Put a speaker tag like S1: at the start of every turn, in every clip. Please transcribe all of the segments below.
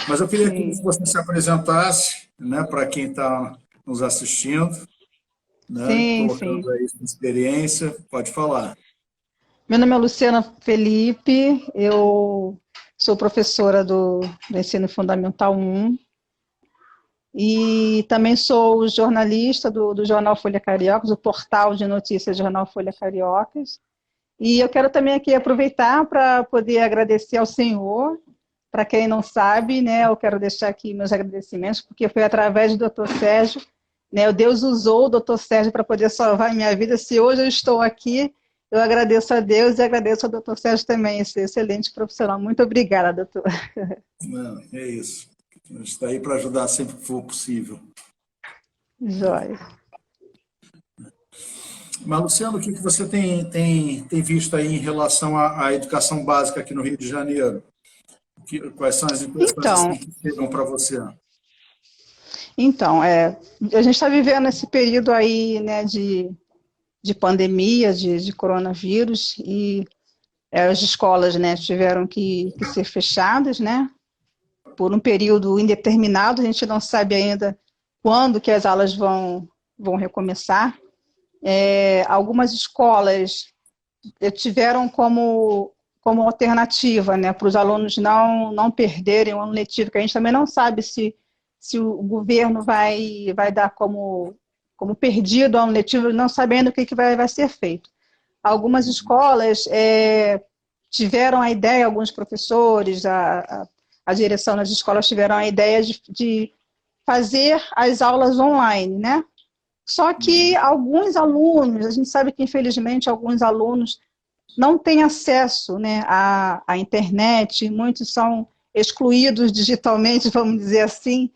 S1: Mas eu queria que
S2: Sim,
S1: você se apresentasse, né, para quem está nos assistindo, né,
S2: sim, sim.
S1: colocando aí sua experiência, pode falar.
S2: Meu nome é Luciana Felipe, eu sou professora do Ensino Fundamental 1 e também sou jornalista do Jornal Folha Carioca, do portal de notícias Jornal Folha Cariocas. E eu quero também aqui aproveitar para poder agradecer ao Senhor. Para quem não sabe, né, eu quero deixar aqui meus agradecimentos, porque foi através do Dr. Sérgio, né, Deus usou o Dr. Sérgio para poder salvar a minha vida. Se hoje eu estou aqui, eu agradeço a Deus e agradeço ao Dr. Sérgio também, esse excelente profissional. Muito obrigada, doutor.
S1: Não, é isso. A gente está aí para ajudar sempre que for possível.
S2: Joia.
S1: Mas, Luciano, o que você tem visto aí em relação à educação básica aqui no Rio de Janeiro? Quais são as impressões assim,
S2: Então,
S1: que chegam para você?
S2: então, a gente está vivendo esse período aí, né, de pandemia, de coronavírus, e as escolas, né, tiveram que ser fechadas, né, por um período indeterminado. A gente não sabe ainda quando que as aulas vão recomeçar. Algumas escolas tiveram como alternativa, né, para os alunos não perderem o ano letivo, que a gente também não sabe se o governo vai dar como perdido o ano letivo, não sabendo o que vai ser feito. Algumas escolas tiveram a ideia, alguns professores, a direção das escolas tiveram a ideia de fazer as aulas online, né? Só que alguns alunos, a gente sabe que infelizmente alguns alunos não têm acesso, né, à internet, muitos são excluídos digitalmente, vamos dizer assim,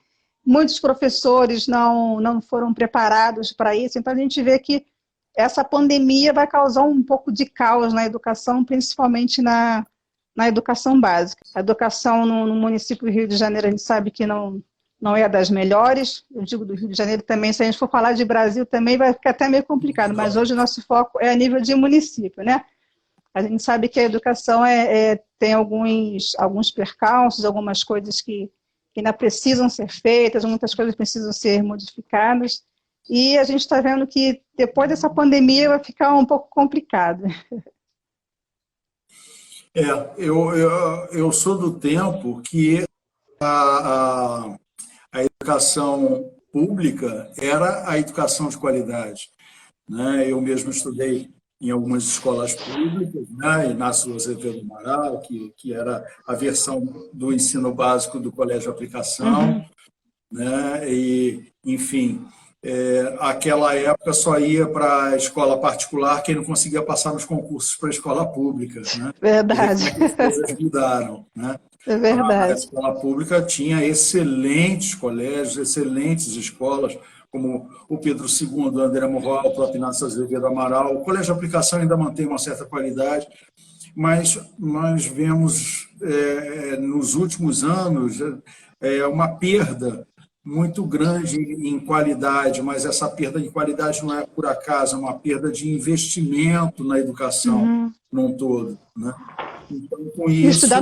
S2: muitos professores não foram preparados para isso, então a gente vê que essa pandemia vai causar um pouco de caos na educação, principalmente na educação básica. A educação no município do Rio de Janeiro, a gente sabe que não é das melhores, eu digo do Rio de Janeiro também, se a gente for falar de Brasil também vai ficar até meio complicado, mas hoje o nosso foco é a nível de município, né? A gente sabe que a educação tem alguns percalços, algumas coisas que ainda precisam ser feitas, muitas coisas precisam ser modificadas, e a gente está vendo que depois dessa pandemia vai ficar um pouco complicado.
S1: É, eu sou do tempo que a, a educação pública era a educação de qualidade, né? Eu mesmo estudei em algumas escolas públicas, né? E Inácio Azevedo Amaral, que era a versão do ensino básico do Colégio de Aplicação,
S2: Uhum,
S1: né? E, enfim, aquela época só ia para a escola particular quem não conseguia passar nos concursos para a escola pública, né? Você vê
S2: verdade,
S1: como é que as coisas mudaram, né?
S2: é
S1: A
S2: verdade.
S1: escola pública tinha excelentes colégios, excelentes escolas, como o Pedro II, o André Morval, o próprio Inácio Azevedo Amaral. O colégio de aplicação ainda mantém uma certa qualidade, mas nós vemos, nos últimos anos, uma perda muito grande em qualidade, mas essa perda de qualidade não é por acaso, é uma perda de investimento na educação
S2: Uhum.
S1: num todo, né? Então, com
S2: E
S1: isso,
S2: estudar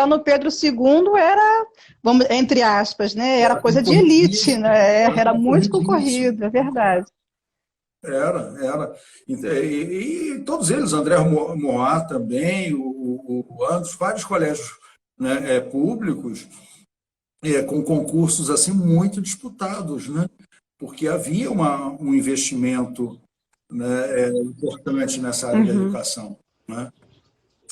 S2: no Pedro II era, vamos, entre aspas, né, era
S1: era
S2: coisa de elite,
S1: concorridíssimo,
S2: né,
S1: era
S2: era muito
S1: concorridíssimo.
S2: concorrido, é verdade.
S1: Era. E todos eles, André Moá também, o Andros, vários colégios, né, públicos, com concursos assim muito disputados, né? Porque havia um investimento, né, importante nessa área da
S2: Uhum.
S1: educação, né?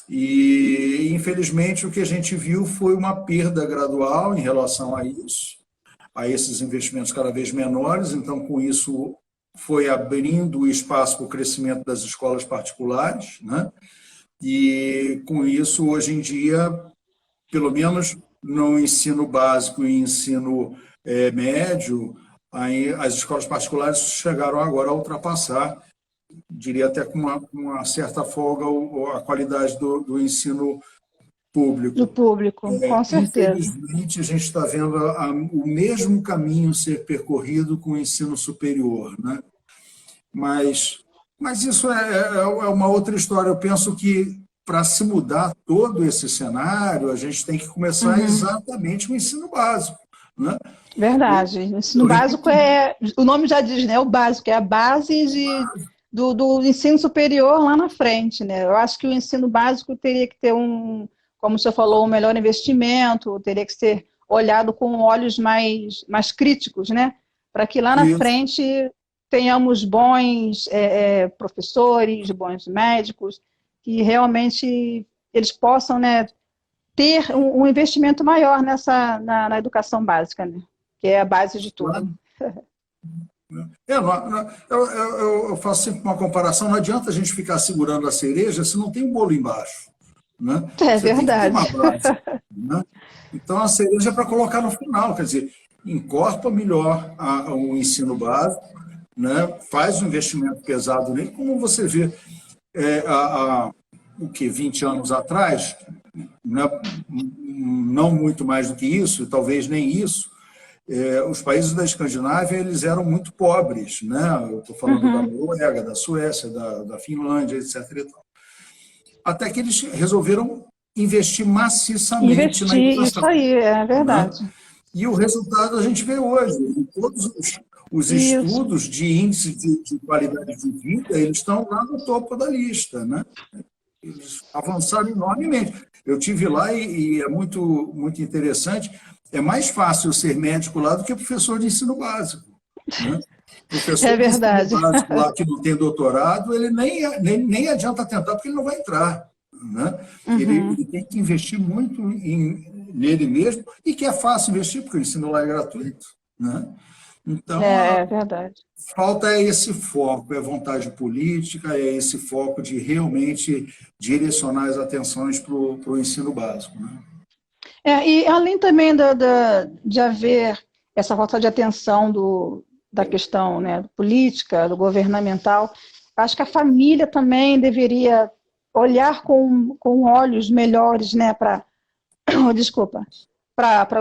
S1: E, infelizmente, o que a gente viu foi uma perda gradual em relação a isso, a esses investimentos cada vez menores. Então, com isso, foi abrindo o espaço para o crescimento das escolas particulares, né? E, com isso, hoje em dia, pelo menos no ensino básico e ensino médio, aí as escolas particulares chegaram agora a ultrapassar, diria até com uma certa folga, a qualidade do ensino
S2: Do
S1: público.
S2: público, com certeza.
S1: Infelizmente, a gente está vendo o mesmo caminho ser percorrido com o ensino superior, né? Mas, mas isso é uma outra história. Eu penso que para se mudar todo esse cenário, a gente tem que começar exatamente o ensino básico, né?
S2: Verdade. O ensino básico o nome já diz, né? O básico, é a base do ensino superior lá na frente, né? Eu acho que o ensino básico teria que ter como o senhor falou, um melhor investimento, teria que ser olhado com olhos mais críticos, né? Para que lá na frente tenhamos bons professores, bons médicos, que realmente eles possam, né, ter um investimento maior na educação básica, né? Que é a base de tudo.
S1: Eu faço sempre uma comparação, não adianta a gente ficar segurando a cereja se não tem um bolo embaixo, né?
S2: É
S1: Você
S2: verdade.
S1: tem que ter uma base, né? Então, a cereja é para colocar no final, quer dizer, encorpa melhor o ensino básico, né? Faz um investimento pesado nele, como você vê o que 20 anos atrás, né? Não muito mais do que isso, talvez nem isso, os países da Escandinávia eles eram muito pobres, né? Eu estou falando da Noruega, da Suécia, da Finlândia, etc. E tal. Até que eles resolveram investir maciçamente na educação.
S2: Isso aí, é verdade.
S1: Né? E o resultado a gente vê hoje. Em todos os estudos de índice de qualidade de vida, eles estão lá no topo da lista, né? Eles avançaram enormemente. Eu tive lá e é muito, muito interessante. É mais fácil ser médico lá do que professor de ensino básico, né? Professor de ensino básico lá que não tem doutorado, ele nem adianta tentar, porque ele não vai entrar, né? Ele tem que investir muito nele mesmo, e que é fácil investir, porque o ensino lá é gratuito, né? Então,
S2: é verdade.
S1: Falta esse foco, é vontade política, é esse foco de realmente direcionar as atenções para o ensino básico, né?
S2: E além também de haver essa falta de atenção da questão, né, política, do governamental, acho que a família também deveria olhar com olhos melhores, né, para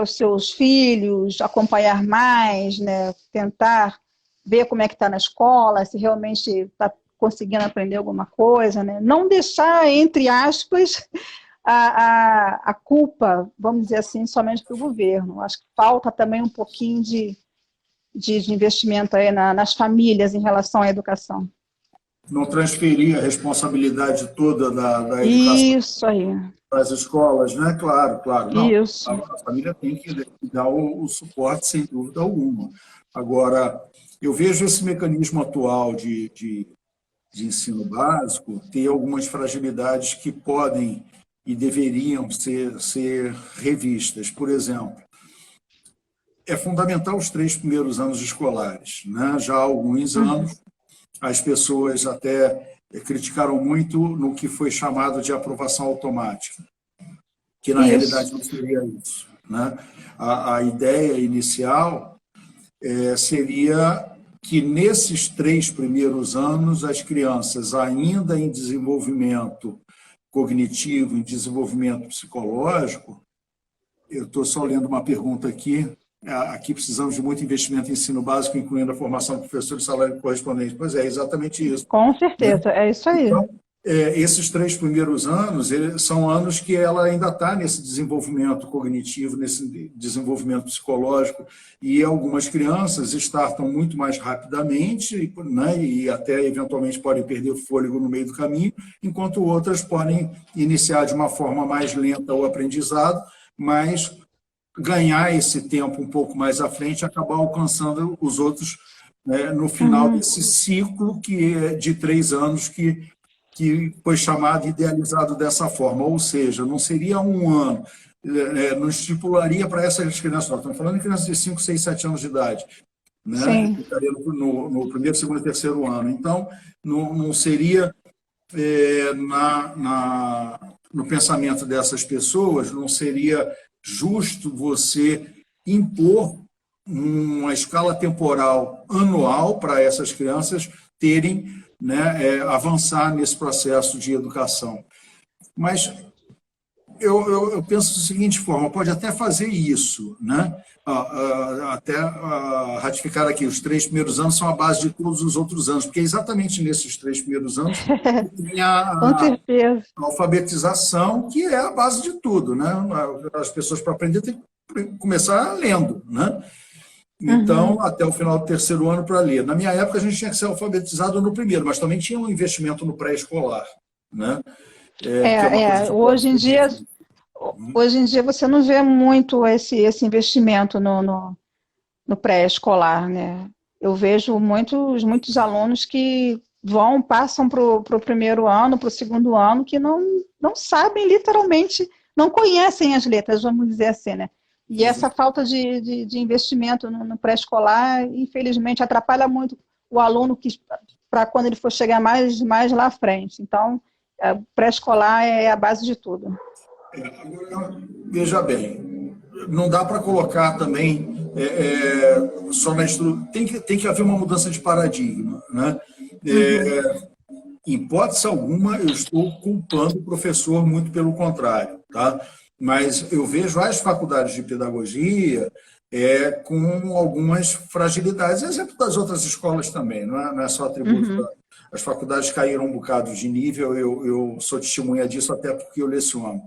S2: os seus filhos, acompanhar mais, né, tentar ver como é que está na escola, se realmente está conseguindo aprender alguma coisa, né? Não deixar, entre aspas, a culpa, vamos dizer assim, somente para o governo. Acho que falta também um pouquinho de investimento aí nas famílias em relação à educação.
S1: Não transferir a responsabilidade toda da educação
S2: Isso aí.
S1: para as escolas, né? Claro. Não,
S2: Isso.
S1: a família tem que dar o suporte, sem dúvida alguma. Agora, eu vejo esse mecanismo atual de ensino básico ter algumas fragilidades que podem e deveriam ser revistas. Por exemplo, é fundamental os 3 primeiros anos escolares, né? Já há alguns anos, as pessoas até criticaram muito no que foi chamado de aprovação automática, que na realidade não seria isso, né? A ideia inicial seria que nesses 3 primeiros anos as crianças ainda em desenvolvimento cognitivo, em desenvolvimento psicológico. Eu estou só lendo uma pergunta aqui. Aqui precisamos de muito investimento em ensino básico, incluindo a formação de professores e salário correspondente. Pois é exatamente isso.
S2: Com certeza, é isso aí.
S1: Então, esses 3 primeiros anos são anos que ela ainda está nesse desenvolvimento cognitivo, nesse desenvolvimento psicológico, e algumas crianças startam muito mais rapidamente, né, e até eventualmente podem perder o fôlego no meio do caminho, enquanto outras podem iniciar de uma forma mais lenta o aprendizado, mas ganhar esse tempo um pouco mais à frente e acabar alcançando os outros, né, no final desse ciclo que é de 3 anos que foi chamado, idealizado dessa forma, ou seja, não seria um ano, não estipularia para essas crianças, nós estamos falando de crianças de 5, 6, 7 anos de idade, né? Ficaria no primeiro, segundo e terceiro ano. Então, não seria, no pensamento dessas pessoas, não seria justo você impor uma escala temporal anual para essas crianças terem, né, avançar nesse processo de educação. Mas eu penso da seguinte forma, pode até fazer isso, né? Até ratificar aqui, os 3 primeiros anos são a base de todos os outros anos, porque é exatamente nesses 3 primeiros anos que tem
S2: Com certeza.
S1: a alfabetização, que é a base de tudo, né? As pessoas, para aprender, têm que começar lendo, né? Então, até o final do 3º ano para ler. Na minha época, a gente tinha que ser alfabetizado no primeiro, mas também tinha um investimento no pré-escolar, né? Que é uma coisa que
S2: Hoje em dia você não vê muito esse investimento no pré-escolar, né? Eu vejo muitos alunos que passam para o primeiro ano, para o segundo ano, que não sabem literalmente, não conhecem as letras, vamos dizer assim, né? E essa falta de investimento no pré-escolar, infelizmente, atrapalha muito o aluno para quando ele for chegar mais lá à frente. Então, pré-escolar é a base de tudo.
S1: Agora, veja bem, não dá para colocar também só na estrutura. Tem que haver uma mudança de paradigma, né? Em hipótese alguma, eu estou culpando o professor, muito pelo contrário, tá? Mas eu vejo as faculdades de pedagogia com algumas fragilidades, exemplo das outras escolas também, não é só atributo. As faculdades caíram um bocado de nível, eu sou testemunha disso até porque eu leciono.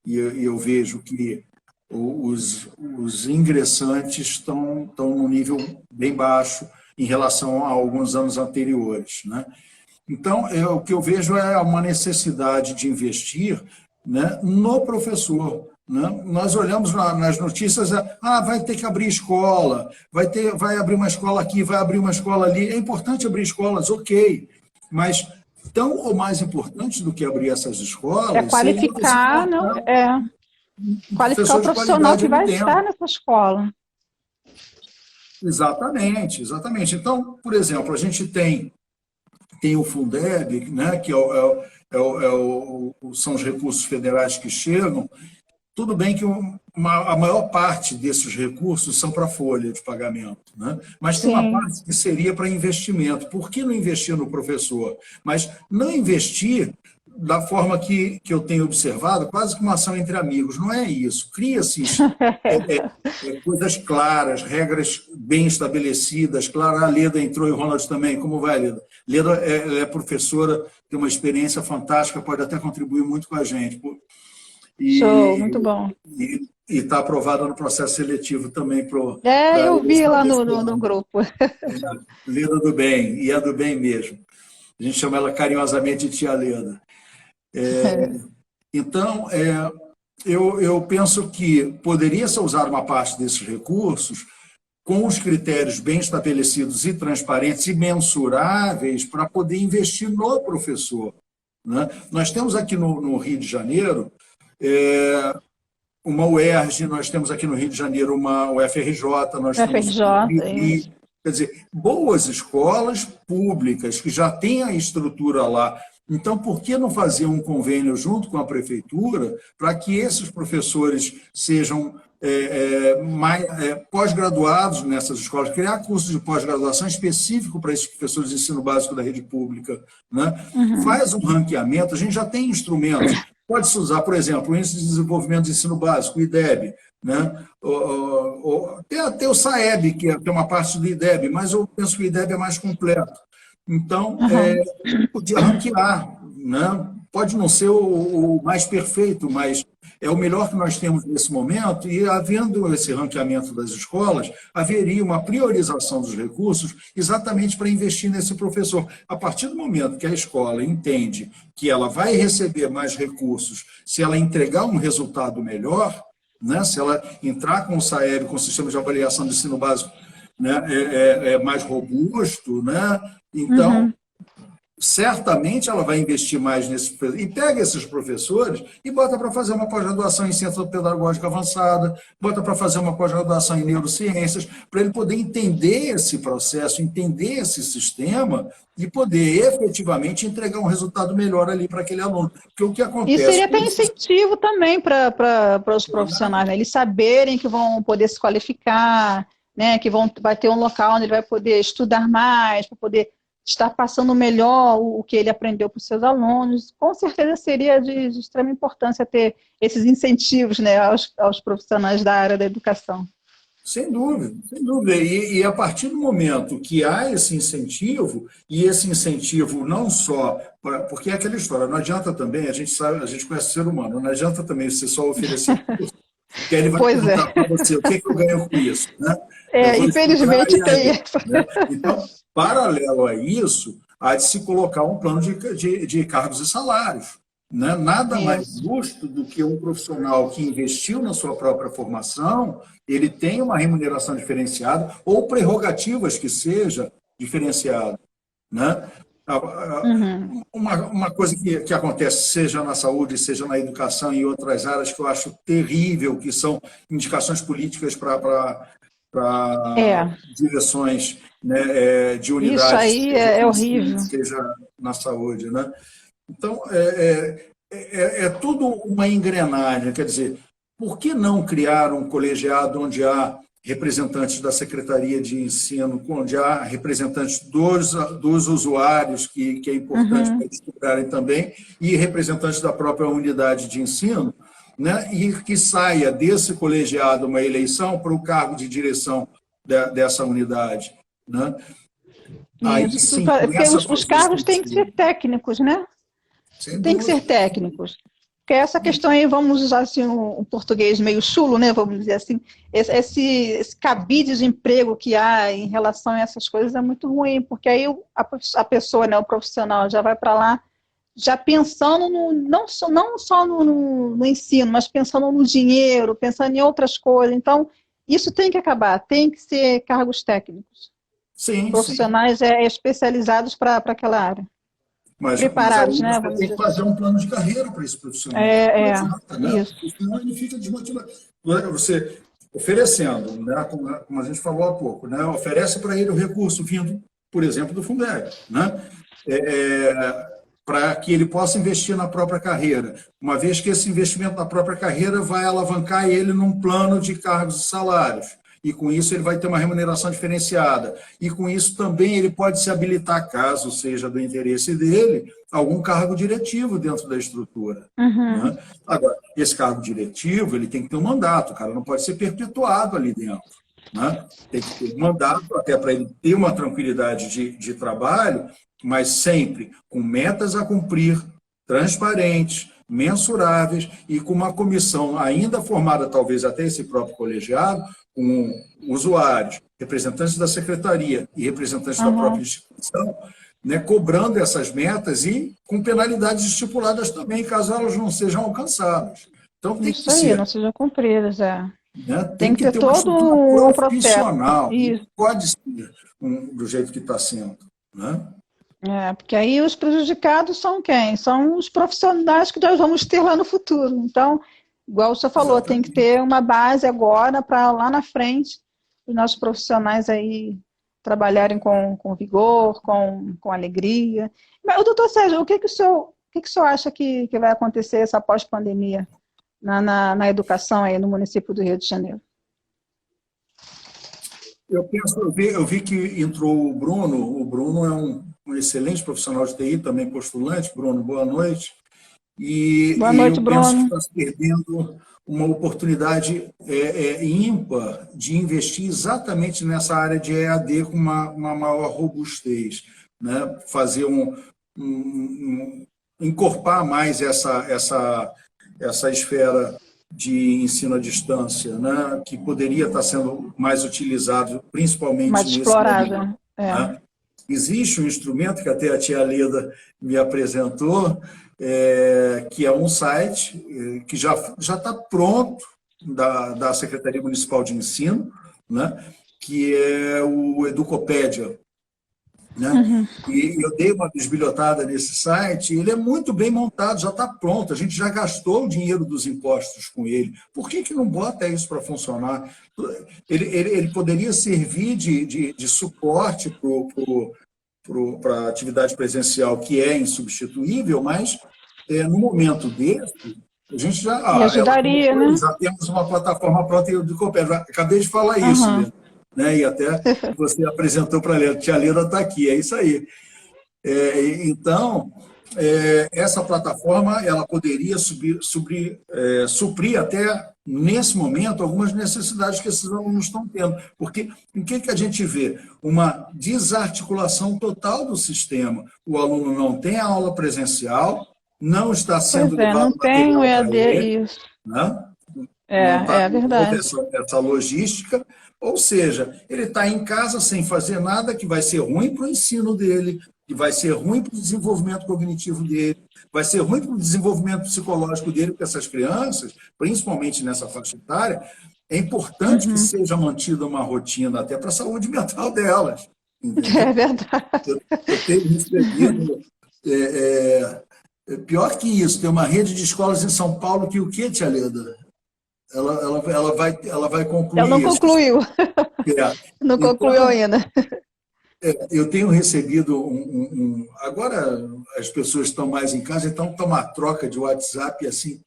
S1: E eu vejo que os ingressantes estão num nível bem baixo em relação a alguns anos anteriores, né? Então, o que eu vejo é uma necessidade de investir, né, no professor. Né? Nós olhamos nas notícias, vai ter que abrir escola, vai abrir uma escola aqui, vai abrir uma escola ali. É importante abrir escolas, ok, mas tão ou mais importante do que abrir essas escolas
S2: é qualificar, qualificar o profissional que vai estar nessa escola.
S1: Exatamente. Então, por exemplo, a gente tem o Fundeb, né, que são os recursos federais que chegam. Tudo bem que a maior parte desses recursos são para folha de pagamento, né? Mas tem uma parte que seria para investimento. Por que não investir no professor? Mas não investir da forma que eu tenho observado, quase que uma ação entre amigos. Não é isso. Cria-se coisas claras, regras bem estabelecidas. Claro, a Leda entrou e o Ronald também. Como vai, Leda? Leda é professora, tem uma experiência fantástica, pode até contribuir muito com a gente.
S2: Show, muito bom.
S1: E está aprovada no processo seletivo também.
S2: Eu vi lá no grupo.
S1: Leda do bem, e é do bem mesmo. A gente chama ela carinhosamente de tia Leda. Então, eu penso que poderia-se usar uma parte desses recursos com os critérios bem estabelecidos e transparentes e mensuráveis para poder investir no professor, né? Nós temos aqui no Rio de Janeiro uma UERJ, nós temos aqui no Rio de Janeiro uma UFRJ, nós temos quer dizer, boas escolas públicas que já têm a estrutura lá. Então, por que não fazer um convênio junto com a prefeitura para que esses professores sejam pós-graduados nessas escolas, criar cursos de pós-graduação específico para esses professores de ensino básico da rede pública, né? Faz um ranqueamento, a gente já tem instrumentos. Pode-se usar, por exemplo, o Índice de Desenvolvimento de Ensino Básico, o IDEB, né? Tem até o SAEB, que é uma parte do IDEB, mas eu penso que o IDEB é mais completo. Então, podia ranquear, né? Pode não ser o mais perfeito, mas é o melhor que nós temos nesse momento, e havendo esse ranqueamento das escolas, haveria uma priorização dos recursos exatamente para investir nesse professor. A partir do momento que a escola entende que ela vai receber mais recursos se ela entregar um resultado melhor, né? Se ela entrar com o SAEB, com o Sistema de Avaliação de Ensino Básico, né? Mais robusto, né? Então, certamente ela vai investir mais nesse... E pega esses professores e bota para fazer uma pós-graduação em ciência pedagógica avançada, bota para fazer uma pós-graduação em neurociências, para ele poder entender esse processo, entender esse sistema e poder efetivamente entregar um resultado melhor ali para aquele aluno. Porque o que acontece...
S2: E seria até incentivo também para os profissionais, né? Eles saberem que vão poder se qualificar, né? Que vai ter um local onde ele vai poder estudar mais, para poder estar passando melhor o que ele aprendeu para os seus alunos. Com certeza seria de extrema importância ter esses incentivos, né, aos profissionais da área da educação.
S1: Sem dúvida, sem dúvida. E a partir do momento que há esse incentivo, e esse incentivo não só, porque é aquela história, não adianta também, a gente sabe, a gente conhece o ser humano, não adianta também você só oferecer curso, que aí ele vai perguntar para você o que eu ganho com isso, né?
S2: Infelizmente tem isso.
S1: Né? Então, paralelo a isso, há de se colocar um plano de cargos e salários. Né? Nada mais justo do que um profissional que investiu na sua própria formação, ele tem uma remuneração diferenciada ou prerrogativas que seja diferenciada. Né? Uma coisa que acontece, seja na saúde, seja na educação e em outras áreas, que eu acho terrível, que são indicações políticas para direções, né, de unidades.
S2: Isso aí é horrível.
S1: Seja na saúde, né? Então, é tudo uma engrenagem. Quer dizer, por que não criar um colegiado onde há representantes da Secretaria de Ensino, onde há representantes dos usuários, que é importante para eles estudarem também, e representantes da própria unidade de ensino, né? E que saia desse colegiado uma eleição para o cargo de direção dessa unidade. Né?
S2: Aí, sim, porque os cargos têm que ser técnicos, né? Tem que ser técnicos. Porque essa questão aí, vamos usar assim, um português meio chulo, né? Vamos dizer assim, esse cabide de emprego que há em relação a essas coisas é muito ruim, porque aí a pessoa, né, o profissional, já vai para lá já pensando não só no ensino, mas pensando no dinheiro, pensando em outras coisas. Então, isso tem que acabar, tem que ser cargos técnicos.
S1: Sim,
S2: profissionais especializados para aquela área.
S1: Mas,
S2: preparados,
S1: né?
S2: Você
S1: tem que fazer um plano de carreira para esse profissional.
S2: Isso.
S1: Senão ele fica desmotivado. Você oferecendo, né, como a gente falou há pouco, né, oferece para ele o recurso vindo, por exemplo, do Fundeb, né, para que ele possa investir na própria carreira, uma vez que esse investimento na própria carreira vai alavancar ele num plano de cargos e salários. E com isso ele vai ter uma remuneração diferenciada. E com isso também ele pode se habilitar, caso seja do interesse dele, algum cargo diretivo dentro da estrutura. Né? Agora, esse cargo diretivo, ele tem que ter um mandato, o cara não pode ser perpetuado ali dentro. Né? Tem que ter um mandato até para ele ter uma tranquilidade de trabalho, mas sempre com metas a cumprir, transparentes, mensuráveis e com uma comissão ainda formada, talvez até esse próprio colegiado, com usuários, representantes da secretaria e representantes da própria instituição, né, cobrando essas metas e com penalidades estipuladas também, caso elas não sejam alcançadas. Então, tem
S2: isso que ser, não sejam cumpridas,
S1: né,
S2: tem que ter todo um profissional.
S1: Isso. Pode ser do jeito que está sendo. Né?
S2: Porque aí os prejudicados são quem? São os profissionais que nós vamos ter lá no futuro. Então, igual o senhor falou, tem que ter uma base agora para lá na frente os nossos profissionais aí trabalharem com vigor, com alegria. Mas, doutor Sérgio, o que o senhor acha que vai acontecer essa pós-pandemia na educação aí no município do Rio de Janeiro?
S1: Eu vi que entrou o Bruno. O Bruno é um excelente profissional de TI, também postulante. Bruno, boa noite.
S2: Boa noite, Bruno.
S1: Penso que está se perdendo uma oportunidade ímpar de investir exatamente nessa área de EAD com uma maior robustez, né? Fazer encorpar mais essa esfera de ensino à distância, né? Que poderia estar sendo mais utilizado, principalmente
S2: mais
S1: nesse
S2: explorado,
S1: momento, né? Existe um instrumento que até a tia Leda me apresentou, que é um site que já está pronto da Secretaria Municipal de Ensino, né, que é o Educopédia. Né? E eu dei uma bisbilhotada nesse site, ele é muito bem montado, já está pronto, a gente já gastou o dinheiro dos impostos com ele. Por que não bota isso para funcionar? Ele poderia servir de suporte para a atividade presencial, que é insubstituível, mas no momento desse, a gente já...
S2: ajudaria, né?
S1: Já temos uma plataforma pronta de Copérnico. Acabei de falar isso, né? E até você apresentou para a Tia Leda, está aqui, é isso aí. Então, essa plataforma ela poderia suprir até, nesse momento, algumas necessidades que esses alunos estão tendo. Porque em que a gente vê? Uma desarticulação total do sistema. O aluno não tem a aula presencial, não está sendo
S2: Pois é, não
S1: levado
S2: tem o
S1: material para
S2: EAD,
S1: ele,
S2: isso.
S1: né? Não está
S2: É verdade.
S1: essa logística, ou seja, ele está em casa sem fazer nada, que vai ser ruim para o ensino dele, que vai ser ruim para o desenvolvimento cognitivo dele, vai ser ruim para o desenvolvimento psicológico dele, porque essas crianças, principalmente nessa faixa etária, é importante que seja mantida uma rotina até para a saúde mental delas. Entendeu?
S2: É verdade.
S1: Eu tenho recebido. Pior que isso, tem uma rede de escolas em São Paulo que o quê, tia Leda? Ela vai concluir
S2: Ela não
S1: isso.
S2: concluiu.
S1: É.
S2: Não concluiu
S1: Então,
S2: ainda.
S1: eu tenho recebido agora as pessoas estão mais em casa, então está uma troca de WhatsApp assim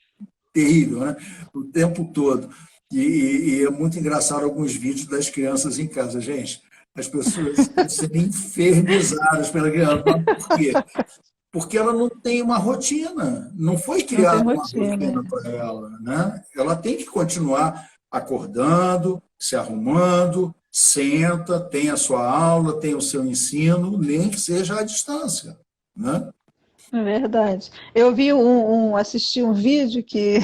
S1: terrível, né? O tempo todo. E é muito engraçado alguns vídeos das crianças em casa, gente. As pessoas estão sendo infernizadas pela criança. Mas por quê? Porque ela não tem uma rotina, não foi
S2: Não tem
S1: criada uma
S2: rotina.
S1: rotina para ela, né? Ela tem que continuar acordando, se arrumando, senta, tem a sua aula, tem o seu ensino, nem que seja à distância, né?
S2: É verdade. Eu vi assisti um vídeo que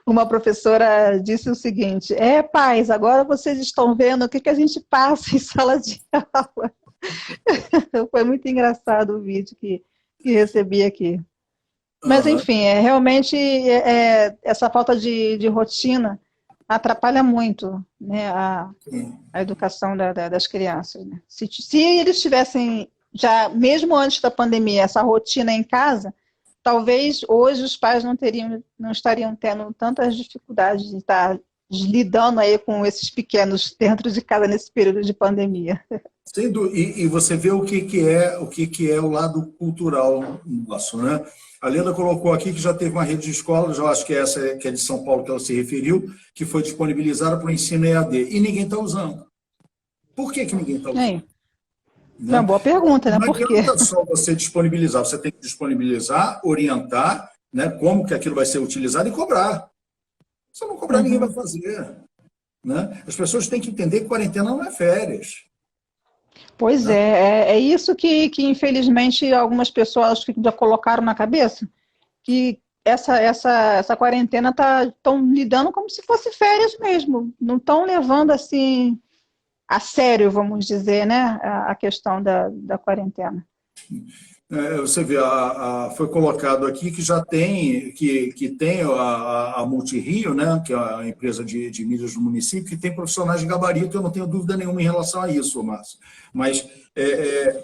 S2: uma professora disse o seguinte: pais, agora vocês estão vendo o que a gente passa em sala de aula. Foi muito engraçado o vídeo que recebi aqui. Mas,
S1: Aham,
S2: enfim, realmente essa falta de rotina atrapalha muito, né,
S1: sim.
S2: a educação das crianças. Né? Se eles tivessem, já mesmo antes da pandemia, essa rotina em casa, talvez hoje os pais não estariam tendo tantas dificuldades de estar lidando aí com esses pequenos dentro de casa nesse período de pandemia.
S1: E você vê o que é o lado cultural nosso, né? A Leda colocou aqui que já teve uma rede de escolas, eu acho que essa que é de São Paulo que ela se referiu, que foi disponibilizada para o ensino EAD, e ninguém está usando. Por que ninguém está usando?
S2: Aí, uma boa pergunta, né?
S1: Não
S2: Por quê?
S1: adianta só você disponibilizar, você tem que disponibilizar, orientar, né, como que aquilo vai ser utilizado e cobrar. Se não cobrar, ninguém vai fazer. Né? As pessoas têm que entender que quarentena não é férias.
S2: Pois é isso que infelizmente algumas pessoas já colocaram na cabeça, que essa quarentena estão lidando como se fosse férias mesmo, não estão levando assim a sério, vamos dizer, né, a questão da quarentena.
S1: Você vê, foi colocado aqui que já tem, que tem a Multirio, né, que é a empresa de mídias do município, que tem profissionais de gabarito, eu não tenho dúvida nenhuma em relação a isso, Márcio. Mas,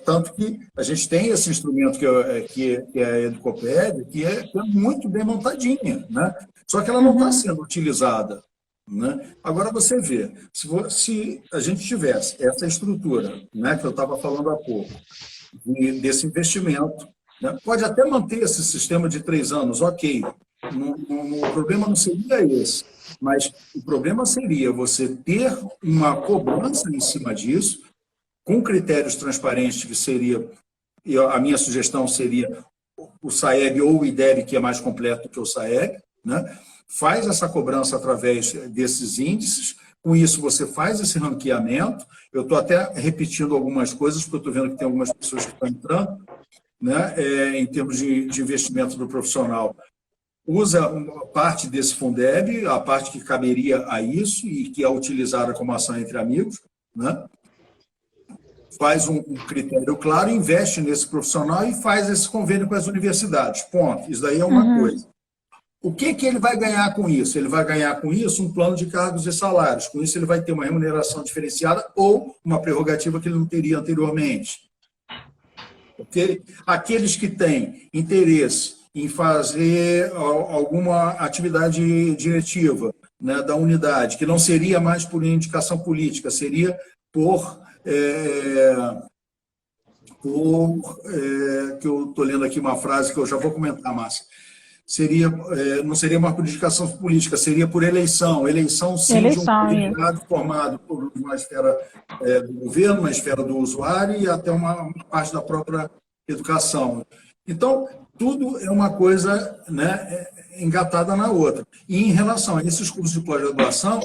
S1: tanto que a gente tem esse instrumento que é a Educoped, que é muito bem montadinha, né? Só que ela não está sendo utilizada. Né? Agora você vê, se a gente tivesse essa estrutura, né, que eu estava falando há pouco, desse investimento, né? Pode até manter esse sistema de 3 anos, ok. O problema não seria esse, mas o problema seria você ter uma cobrança em cima disso, com critérios transparentes, que seria, a minha sugestão seria o SAEB ou o IDEB, que é mais completo que o SAEB, né? Faz essa cobrança através desses índices, com isso você faz esse ranqueamento. Eu estou até repetindo algumas coisas, porque eu estou vendo que tem algumas pessoas que estão entrando, né, em termos de investimento do profissional. Usa uma parte desse Fundeb, a parte que caberia a isso e que é utilizada como ação entre amigos, né? Faz um critério claro, investe nesse profissional e faz esse convênio com as universidades. Ponto. Isso daí é uma coisa. O que ele vai ganhar com isso? Ele vai ganhar com isso um plano de cargos e salários. Com isso, ele vai ter uma remuneração diferenciada ou uma prerrogativa que ele não teria anteriormente. Porque aqueles que têm interesse em fazer alguma atividade diretiva, né, da unidade, que não seria mais por indicação política, seria por que eu estou lendo aqui uma frase que eu já vou comentar, Márcia. Não seria uma por indicação política, seria por eleição. Eleição, sim, de um colegiado formado por uma esfera do governo, uma esfera do usuário e até uma parte da própria educação. Então, tudo é uma coisa, né, engatada na outra. E em relação a esses cursos de pós-graduação,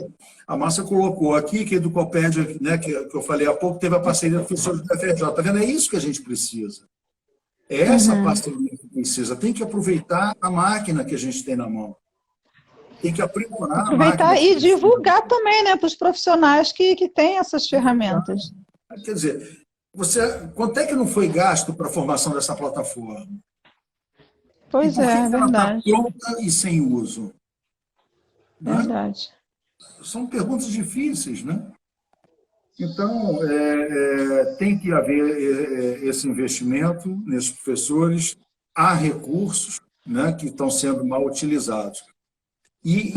S1: a Márcia colocou aqui que a Educopédia, né, que eu falei há pouco, teve a parceria do professor do FRJ. Está vendo? É isso que a gente precisa. É essa parceria que precisa. Tem que aproveitar a máquina que a gente tem na mão. Tem que aprimorar a máquina.
S2: Aproveitar e divulgar também, né, para os profissionais que têm essas ferramentas.
S1: Quer dizer, quanto é que não foi gasto para a formação dessa plataforma?
S2: Pois é, verdade.
S1: Ela está pronta e sem uso?
S2: Verdade.
S1: Né? São perguntas difíceis, né? Então, tem que haver esse investimento nesses professores. Há recursos, né, que estão sendo mal utilizados. E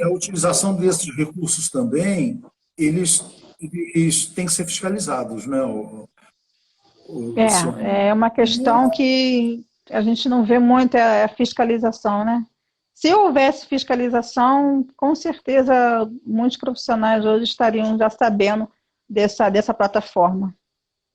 S1: a utilização desses recursos também, eles têm que ser fiscalizados, né?
S2: É uma questão que a gente não vê muito, é a fiscalização, né? Se houvesse fiscalização, com certeza muitos profissionais hoje estariam já sabendo dessa plataforma.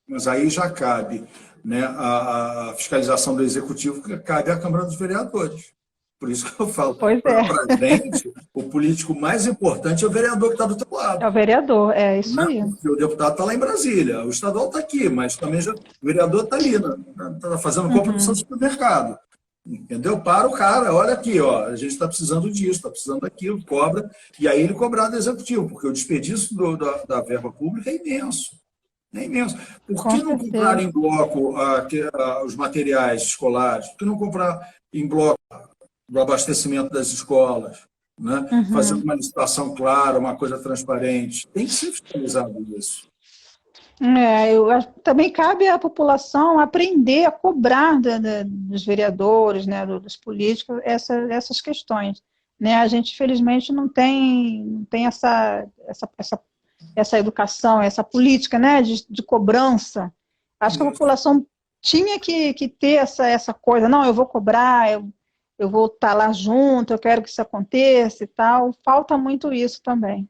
S1: Mas aí já cabe, né, a fiscalização do Executivo, que cabe à Câmara dos Vereadores. Por isso que eu falo, para a gente, o político mais importante é o vereador que está do teu lado.
S2: É o vereador, é isso aí.
S1: Porque o deputado está lá em Brasília, o estadual está aqui, mas também o vereador está ali, está fazendo compra no seu supermercado. Entendeu? Para o cara, olha aqui, ó, a gente está precisando disso, está precisando daquilo, cobra, e aí ele cobrar do Executivo, porque o desperdício da verba pública é imenso. É imenso. Por que não comprar em bloco os materiais escolares? Por que não comprar em bloco do abastecimento das escolas, né? Fazendo uma licitação clara, uma coisa transparente? Tem que ser fiscalizado isso.
S2: Também cabe à população aprender a cobrar dos vereadores, né, dos políticos, essas questões. Né? A gente, infelizmente, não tem essa educação, essa política, né, de cobrança. Acho que a população tinha que ter essa coisa, não, eu vou cobrar, eu vou estar lá junto, eu quero que isso aconteça e tal. Falta muito isso também.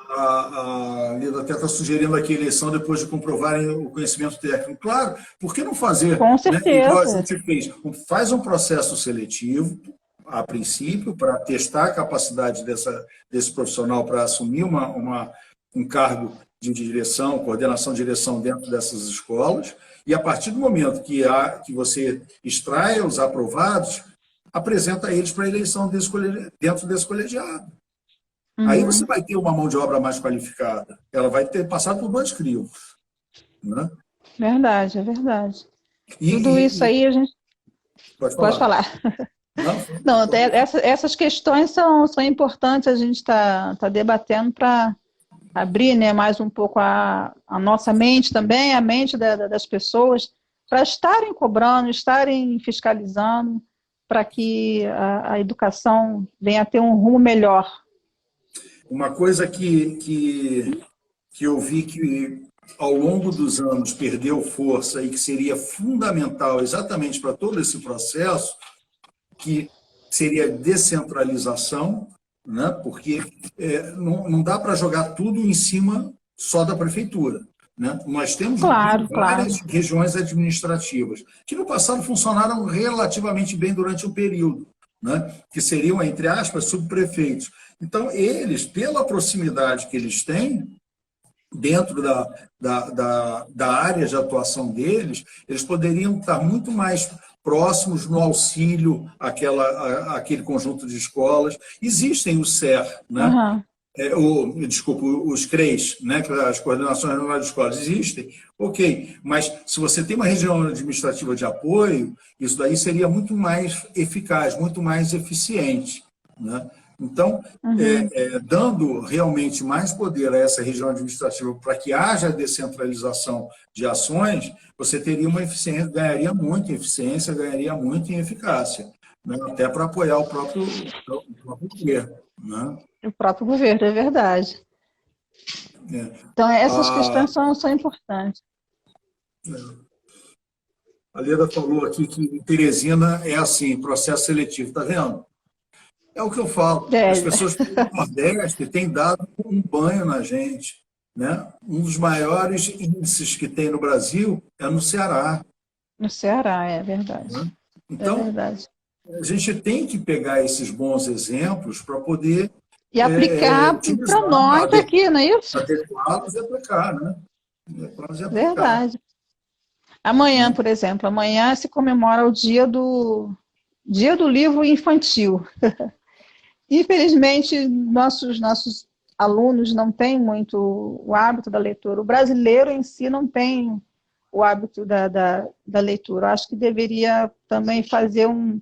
S1: A Lida até está sugerindo aqui a eleição depois de comprovarem o conhecimento técnico. Claro, por que não fazer?
S2: Com certeza.
S1: Né, igual a gente fez? Faz um processo seletivo, a princípio, para testar a capacidade desse profissional para assumir um cargo de direção, coordenação de direção dentro dessas escolas, e a partir do momento que você extraia os aprovados, apresenta eles para a eleição dentro desse colegiado. Aí você vai ter uma mão de obra mais qualificada. Ela vai ter passado por 2 crios. Né?
S2: Verdade, é verdade. Tudo isso aí a gente... Pode falar. Não, essas questões são importantes, a gente está debatendo para abrir, né, mais um pouco a nossa mente também, a mente das pessoas, para estarem cobrando, estarem fiscalizando, para que a educação venha a ter um rumo melhor.
S1: Uma coisa que eu vi que ao longo dos anos perdeu força e que seria fundamental exatamente para todo esse processo, que seria descentralização, né? Porque não dá para jogar tudo em cima só da prefeitura. Né? Nós temos várias regiões administrativas que no passado funcionaram relativamente bem durante um período, né? Que seriam, entre aspas, subprefeitos. Então, eles, pela proximidade que eles têm, dentro da área de atuação deles, eles poderiam estar muito mais próximos no auxílio àquele conjunto de escolas. Existem o SER, né? Os CREs, né? As Coordenações Regionais de Escolas, existem, ok, mas se você tem uma região administrativa de apoio, isso daí seria muito mais eficaz, muito mais eficiente, né? Então, dando realmente mais poder a essa região administrativa para que haja descentralização de ações, você teria uma eficiência, ganharia muito em eficiência, ganharia muito em eficácia, né? Até para apoiar o próprio governo. Né?
S2: O próprio governo, é verdade. Então, essas questões são importantes.
S1: A Leda falou aqui que em Teresina é assim, processo seletivo, está vendo? É o que eu falo. As pessoas do Nordeste têm dado um banho na gente. né? Um dos maiores índices que tem no Brasil é no Ceará.
S2: No Ceará, é verdade.
S1: Né?
S2: É
S1: Então,
S2: verdade.
S1: a gente tem que pegar esses bons exemplos para poder
S2: E aplicar para
S1: utilizar,
S2: nós aqui, não é isso?
S1: adequá-los e aplicar, né? Adequá-los e aplicar.
S2: Verdade. Amanhã,
S1: Né?
S2: por exemplo, amanhã se comemora o Dia do Livro Infantil. Infelizmente, nossos alunos não têm muito o hábito da leitura. O brasileiro em si não tem o hábito da leitura. Eu acho que deveria também fazer um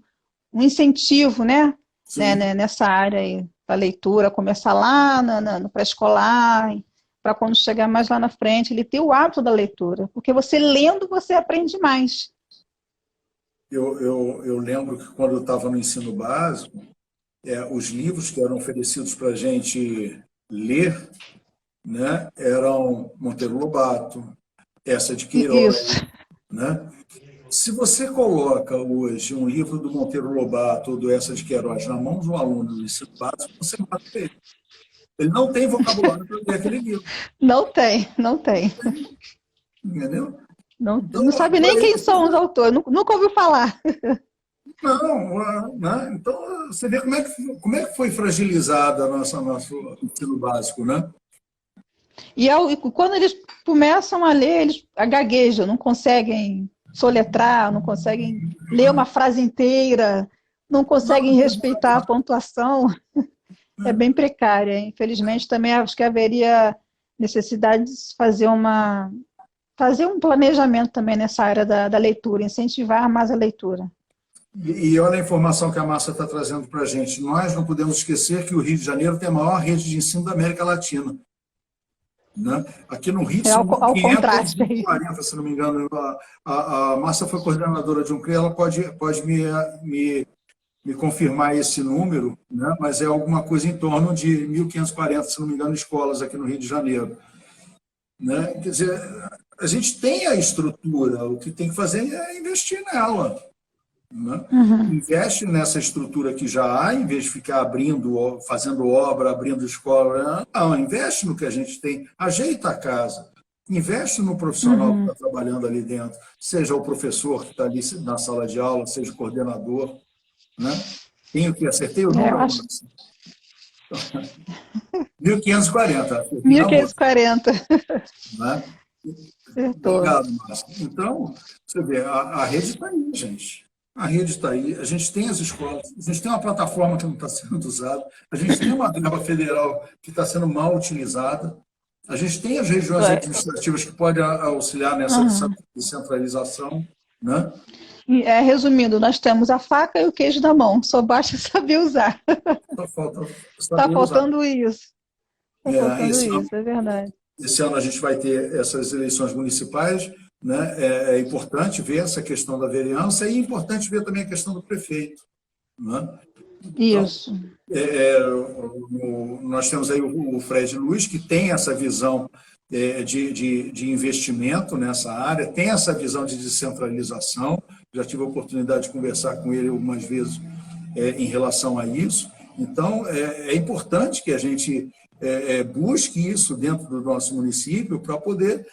S2: incentivo, né, nessa área aí da leitura, começar lá no pré-escolar, para quando chegar mais lá na frente, ele ter o hábito da leitura. Porque você lendo, você aprende mais.
S1: Eu lembro que quando eu estava no ensino básico, os livros que eram oferecidos para a gente ler, né, eram Monteiro Lobato, Essa de Queiroz.
S2: Isso.
S1: Né? Se você coloca hoje um livro do Monteiro Lobato ou do Essa de Queiroz na mão de um aluno do ensino básico, você mata ele. Ele não tem vocabulário para ler aquele livro.
S2: Não tem, não tem.
S1: Entendeu?
S2: Não,
S1: Então,
S2: não sabe nem quem são os autores, nunca ouviu falar.
S1: Não, né? Então você vê como é que foi fragilizada nosso ensino básico, né?
S2: E quando eles começam a ler, eles gaguejam, não conseguem soletrar, não conseguem ler uma frase inteira, não conseguem respeitar a pontuação. É bem precária. Infelizmente, também acho que haveria necessidade de fazer um planejamento também nessa área da leitura, incentivar mais a leitura.
S1: E olha a informação que a Márcia está trazendo para a gente. Nós não podemos esquecer que o Rio de Janeiro tem a maior rede de ensino da América Latina. Né? Aqui no Rio,
S2: ao contraste.
S1: 540, se não me engano. A Márcia foi coordenadora de um CRE, ela pode me confirmar esse número, né? Mas é alguma coisa em torno de 1.540, se não me engano, escolas aqui no Rio de Janeiro. Né? Quer dizer, a gente tem a estrutura, o que tem que fazer é investir nela. Né? Investe nessa estrutura que já há, em vez de ficar fazendo obra, abrindo escola. Não, investe no que a gente tem, ajeita a casa, investe no profissional que está trabalhando ali dentro, seja o professor que está ali na sala de aula, seja o coordenador. Né? Tenho que acertei o número? 1.540.
S2: 1.540.
S1: Né? Obrigado, Márcia. Então, você vê, a rede está aí, gente. A rede está aí, a gente tem as escolas, a gente tem uma plataforma que não está sendo usada, a gente tem uma verba federal que está sendo mal utilizada, a gente tem as regiões administrativas que podem auxiliar nessa descentralização. Né?
S2: Resumindo, nós temos a faca e o queijo na mão, só basta saber usar. Está faltando isso. Está faltando isso, é verdade.
S1: Esse ano a gente vai ter essas eleições municipais, né? É importante ver essa questão da vereança e é importante ver também a questão do prefeito. Né?
S2: Isso.
S1: Nós temos aí o Fred Luiz, que tem essa visão de investimento nessa área, tem essa visão de descentralização. Já tive a oportunidade de conversar com ele algumas vezes em relação a isso. Então, é importante que a gente busque isso dentro do nosso município para poder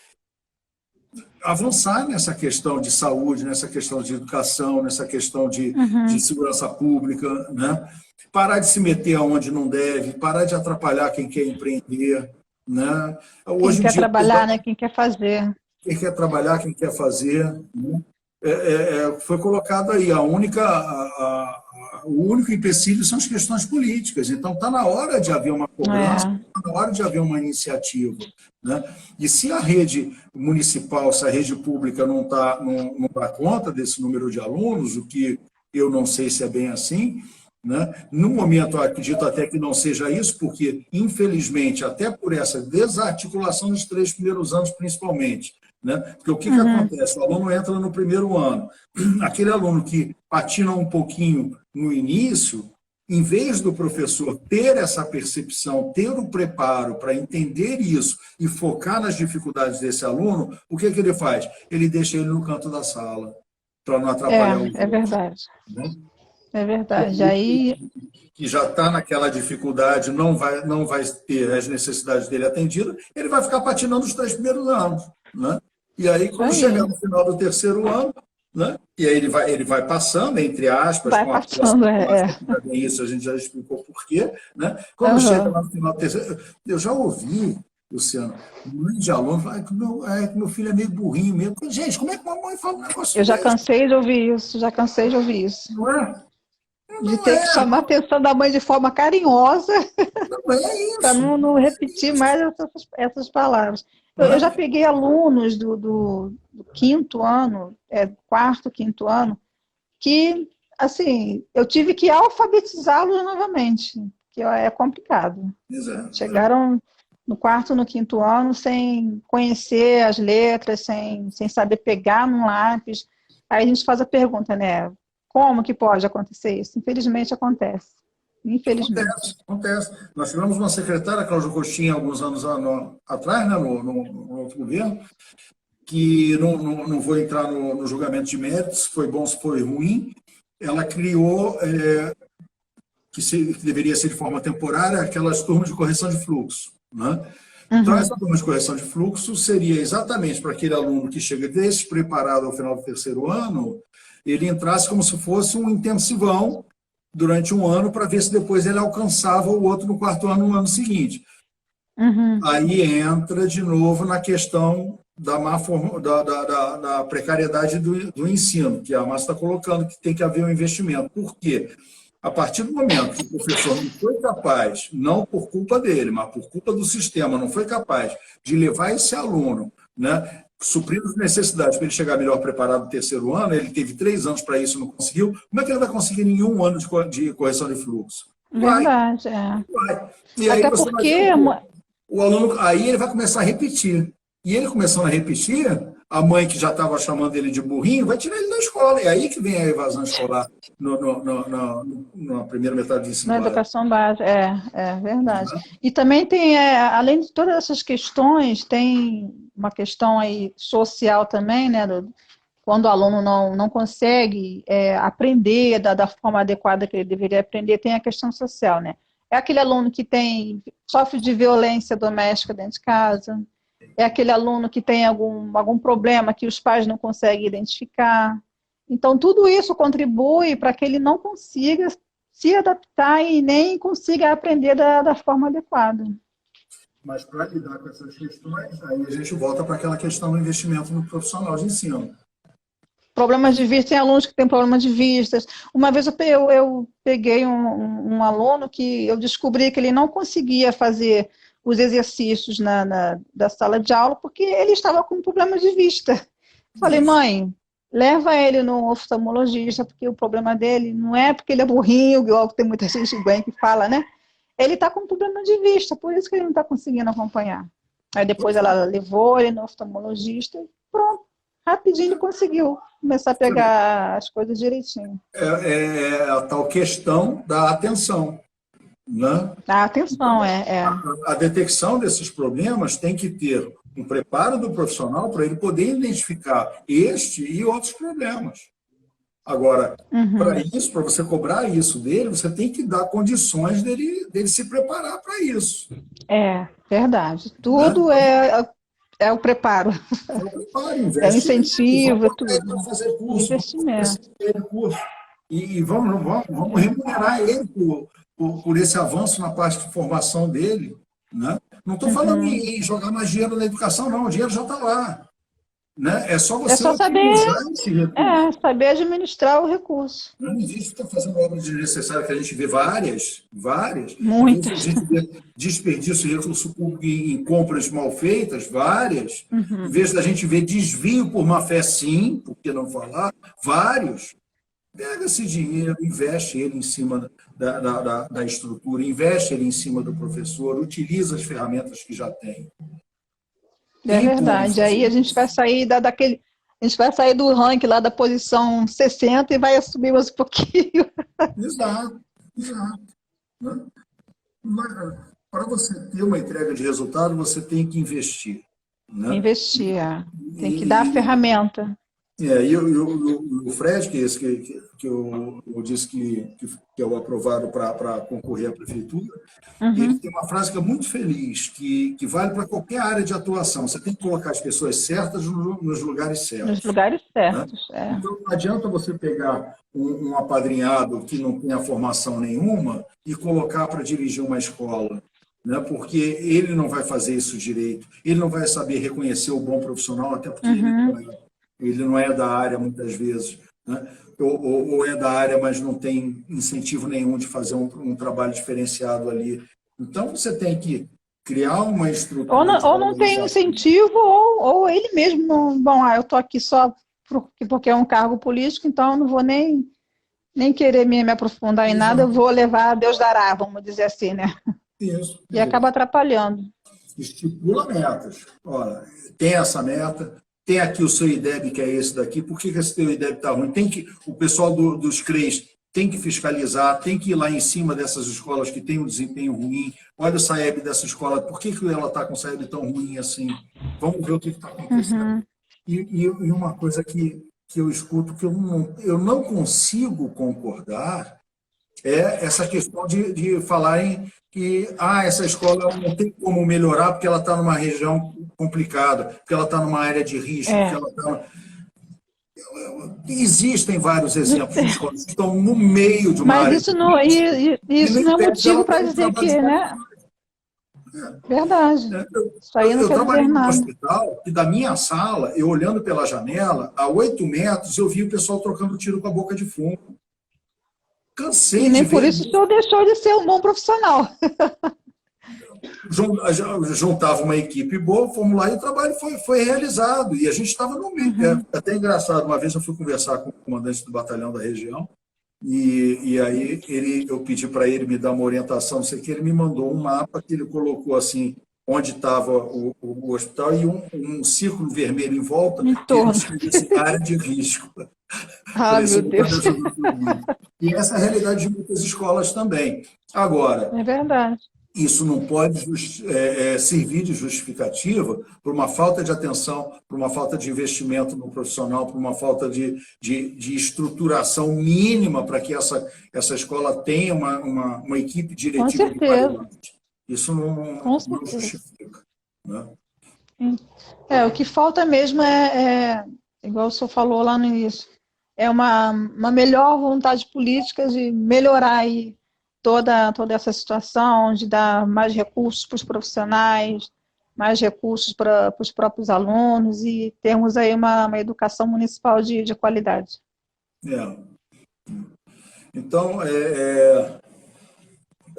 S1: avançar nessa questão de saúde, nessa questão de educação, nessa questão de segurança pública, né? Parar de se meter aonde não deve, parar de atrapalhar quem quer empreender. Né?
S2: Quem quer trabalhar, né? Quem quer fazer.
S1: Quem quer trabalhar, quem quer fazer. Né? Foi colocado aí, o único empecilho são as questões políticas. Então, está na hora de haver uma cobrança, está na hora de haver uma iniciativa. Né? E se a rede municipal, se a rede pública não dá conta desse número de alunos, o que eu não sei se é bem assim, né? No momento, eu acredito até que não seja isso, porque, infelizmente, até por essa desarticulação dos 3 primeiros anos, principalmente, né? Porque o que acontece? O aluno entra no primeiro ano, aquele aluno que patina um pouquinho no início, em vez do professor ter essa percepção, ter o preparo para entender isso e focar nas dificuldades desse aluno, o que ele faz? Ele deixa ele no canto da sala, para não atrapalhar o outro.
S2: É verdade.
S1: Né?
S2: É verdade. Aí
S1: que já está naquela dificuldade, não vai ter as necessidades dele atendidas, ele vai ficar patinando os 3 primeiros anos, né? E aí, quando chegar no final do 3º ano, né? E aí ele vai passando, entre aspas,
S2: Vai
S1: com a
S2: passando,
S1: isso a gente já explicou por quê, né? Quando chega lá no final do 3º, eu já ouvi, Luciano, mãe de aluno fala que meu filho é meio burrinho mesmo. Gente, como é que uma mãe fala um negócio
S2: Eu já
S1: desse?
S2: cansei de ouvir isso, já cansei de ouvir isso.
S1: Não é?
S2: De ter que chamar a atenção da mãe de forma carinhosa,
S1: Não é isso.
S2: para não repetir mais essas palavras. Eu já peguei alunos do 5º ano, 4º, 5º ano, que, assim, eu tive que alfabetizá-los novamente, que é complicado.
S1: Exato.
S2: Chegaram no 4º, no 5º ano, sem conhecer as letras, sem saber pegar num lápis. Aí a gente faz a pergunta, né? Como que pode acontecer isso? Infelizmente acontece. Infelizmente.
S1: Acontece. Nós tivemos uma secretária, Cláudia Coxinha, alguns anos atrás, né, no outro governo, que não vou entrar no julgamento de méritos, se foi bom, se foi ruim. Ela criou, que deveria ser de forma temporária, aquelas turmas de correção de fluxo, né? Então, essa turma de correção de fluxo seria exatamente para aquele aluno que chega despreparado ao final do 3º ano, ele entrasse como se fosse um intensivão durante um ano para ver se depois ele alcançava o outro no 4º ano, no ano seguinte. Aí entra de novo na questão da precariedade do ensino, que a Márcia está colocando, que tem que haver um investimento. Por quê? A partir do momento que o professor não foi capaz, não por culpa dele, mas por culpa do sistema, não foi capaz de levar esse aluno, né, suprindo as necessidades para ele chegar melhor preparado no 3º ano, ele teve 3 anos para isso e não conseguiu, como é que ele vai conseguir nenhum ano de correção de fluxo?
S2: Verdade,
S1: Vai. E aí
S2: até porque...
S1: O aluno, aí ele vai começar a repetir. E ele começando a repetir, a mãe que já estava chamando ele de burrinho, vai tirar ele da escola. É aí que vem a evasão escolar na primeira metade do ensino.
S2: Na educação básica, é verdade. E também tem, além de todas essas questões, tem uma questão aí social também, né? Quando o aluno não consegue aprender da forma adequada que ele deveria aprender, tem a questão social, né? É aquele aluno que sofre de violência doméstica dentro de casa, é aquele aluno que tem algum problema que os pais não conseguem identificar. Então, tudo isso contribui para que ele não consiga se adaptar e nem consiga aprender da forma adequada.
S1: Mas para lidar com essas questões, aí a gente volta para aquela questão do investimento no profissional de ensino.
S2: Problemas de vista, tem alunos que têm problemas de vistas. Uma vez eu peguei um aluno que eu descobri que ele não conseguia fazer os exercícios da sala de aula porque ele estava com problema de vista. Falei, mãe, leva ele no oftalmologista, porque o problema dele não é porque ele é burrinho, igual tem muita gente bem que fala, né? Ele está com problema de vista, por isso que ele não está conseguindo acompanhar. Aí depois ela levou ele no oftalmologista e pronto, rapidinho ele conseguiu começar a pegar as coisas direitinho.
S1: É a tal questão da atenção, né?
S2: A atenção,
S1: A detecção desses problemas tem que ter um preparo do profissional para ele poder identificar este e outros problemas. Agora, para você cobrar isso dele, você tem que dar condições dele se preparar para isso.
S2: É, verdade. Tudo, né? É o preparo.
S1: É o preparo,
S2: é o incentivo, é tudo.
S1: Para fazer curso,
S2: investimento.
S1: E vamos remunerar ele por esse avanço na parte de formação dele. Né? Não estou falando em jogar mais dinheiro na educação, não. O dinheiro já está lá. Né? É só você
S2: saber administrar o recurso.
S1: Não existe ficar fazendo obras desnecessárias, que a gente vê várias.
S2: Muitas.
S1: A gente vê desperdício de recurso público em compras mal feitas, várias. Em vez da gente ver desvio por má fé, sim, por que não falar, vários. Pega esse dinheiro, investe ele em cima da estrutura, investe ele em cima do professor, utiliza as ferramentas que já tem.
S2: É verdade. Aí a gente vai sair a gente vai sair do ranking lá da posição 60 e vai subir mais um pouquinho.
S1: Exato. Né? Mas, para você ter uma entrega de resultado, você tem que investir. Né?
S2: Investir, tem que dar a ferramenta.
S1: E o Fred, eu disse que é o aprovado para concorrer à prefeitura,
S2: Uhum.
S1: ele tem uma frase que é muito feliz, que vale para qualquer área de atuação. Você tem que colocar as pessoas certas nos lugares
S2: Nos
S1: certos,
S2: lugares
S1: né?
S2: certos, é.
S1: Então, não adianta você pegar um apadrinhado que não tenha formação nenhuma e colocar para dirigir uma escola, né? Porque ele não vai fazer isso direito, ele não vai saber reconhecer o bom profissional, até porque
S2: Uhum.
S1: ele não é da área muitas vezes, né? Ou é da área, mas não tem incentivo nenhum de fazer um trabalho diferenciado ali. Então, você tem que criar uma estrutura de
S2: Ou não tem
S1: valorização.
S2: incentivo, ou ele mesmo não. Bom, eu estou aqui só porque é um cargo político, então eu não vou nem querer me aprofundar em nada, eu
S1: Exato.
S2: vou levar a Deus dará, vamos dizer assim, né?
S1: Isso,
S2: E acaba
S1: isso.
S2: atrapalhando.
S1: Estipula metas. Olha, tem essa meta, tem aqui o seu IDEB, que é esse daqui. Por que esse teu IDEB está ruim? O pessoal dos CREs tem que fiscalizar, tem que ir lá em cima dessas escolas que têm um desempenho ruim. Olha o SAEB dessa escola, por que ela está com o SAEB tão ruim assim? Vamos ver o que está acontecendo.
S2: Uhum.
S1: E uma coisa que eu escuto que eu não consigo concordar é essa questão de falarem que essa escola não tem como melhorar porque ela está numa região complicada, porque ela está numa área de risco, porque
S2: É.
S1: ela está... Existem vários exemplos de escolas que estão no meio de uma
S2: Mas
S1: área
S2: isso
S1: de
S2: não,
S1: risco e
S2: isso
S1: nem
S2: não é
S1: impede dela
S2: motivo
S1: ter
S2: para
S1: um
S2: dizer
S1: trabalho de
S2: que, né?
S1: qualidade.
S2: Verdade. Isso aí não
S1: Eu
S2: quer
S1: trabalhei
S2: dizer
S1: num
S2: nada.
S1: hospital e da minha sala, eu olhando pela janela, a 8 metros, eu vi o pessoal trocando tiro com a boca de fumo.
S2: E
S1: Cansei de
S2: nem por
S1: ver.
S2: isso o senhor deixou de ser um bom profissional.
S1: Juntava uma equipe boa, fomos lá e o trabalho foi realizado. E a gente estava no meio.
S2: Uhum.
S1: É até engraçado, uma vez eu fui conversar com o comandante do batalhão da região, e aí eu pedi para ele me dar uma orientação, não sei o que, ele me mandou um mapa que ele colocou assim, onde estava o hospital e um círculo vermelho em volta,
S2: Em
S1: que ele
S2: torno.
S1: descrevia assim, área de risco.
S2: Ah,
S1: Falei,
S2: meu
S1: isso nunca me
S2: Deus.
S1: ajudou muito. E essa é a realidade de muitas escolas também. Agora,
S2: É verdade.
S1: isso não pode servir de justificativa por uma falta de atenção, por uma falta de investimento no profissional, por uma falta de estruturação mínima para que essa escola tenha uma equipe
S2: Com
S1: diretiva de
S2: certeza.
S1: qualidade. Isso não,
S2: Com
S1: não
S2: certeza.
S1: justifica, né?
S2: O que falta mesmo igual o senhor falou lá no início, é uma melhor vontade política de melhorar aí toda essa situação, de dar mais recursos para os profissionais, mais recursos para os próprios alunos e termos aí uma educação municipal de qualidade.
S1: É. Então, a